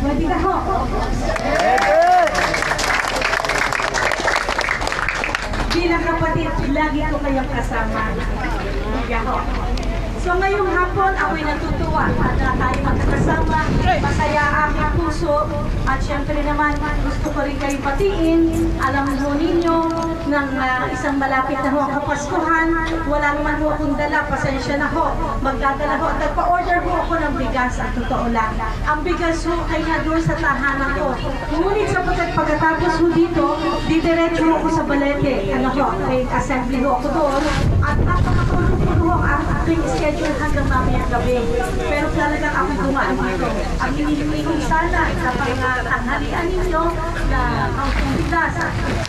Pwede ka ho? Bilang kapatid, lagi ko kayong kasama. Ho. So ngayong hapon, ako'y natutuwa na tayo magkasama. Masaya aking puso. At syempre naman, gusto ko rin kayo patiin. Alam mo ninyo, ng isang malapit na ho Kapaskuhan, wala naman ho akong dala. Pasensya na ho. Magdadala ho. Nagpa-order ho ako ng bigas. At totoo lang. Ang bigas ho ay na doon sa tahanan ko. Ngunit sa pagkatapos ho dito, didiretso ako sa Balete. Ano ho, may assembly ho ako doon. At napakatulog ko ho ang aking schedule hanggang mamayang gabi. Pero talagang ako dumaan dito. Ang hinihingi ko sana sa panghalian ninyo na ang bigas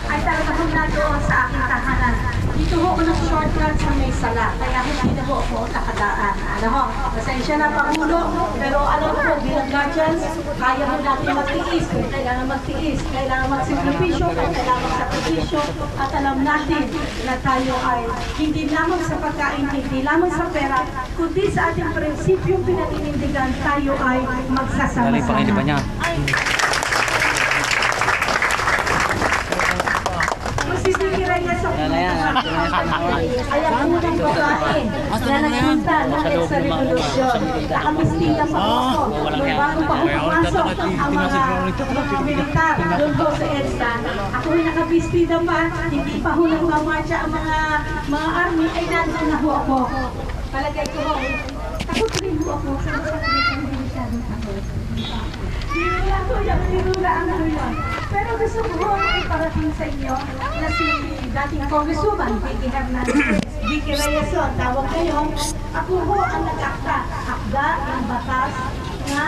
ay talagang doon sa aking tahanan. Dito ho ako ng shortcut sa may sala. Kaya hindi na ho ako nakadaan. Ano ho? Pasensya na Pangulo. Pero alam ko, bilang guardians, kaya mo natin magtiis. Kailangan magtiis. Kailangan magsakripisyo. Kailangan magsakripisyo. At alam natin na tayo ay hindi lamang sa pagkain, hindi lamang sa pera, kundi sa ating prinsipyong pinaninindigan, tayo ay magsasama-sama. Ayan ang unang babae na nagpunta sa revolusyon. Nakabistita pa ako. Bago pa pumasok ang mga militar doon po sa EDSA. Ako ay nakabistita pa. Hindi pa ho nagmamarcha ang mga army ay nandun na ho ako. Palagay ko ho. Takot rin ho ako. Nirula ang yun. Pero gusto ko ho iparating sa inyo na si dating Congresswoman Vicky Hernandez, Vicky Reyes, tawag kayo. Ako ho ang nag-akta. Akda ng batas na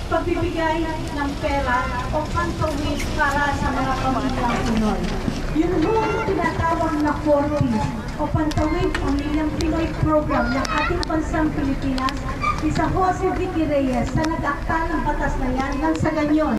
pagbibigay ng pera o pantawid para sa mga pamilyang Pinoy. Yun ho ang tinatawag na 40s o pantawid pamilyang Pinoy program ng ating bansang Pilipinas. Isa ho si Vicky Reyes na nag-akta ng batas na yan nang sa ganyon.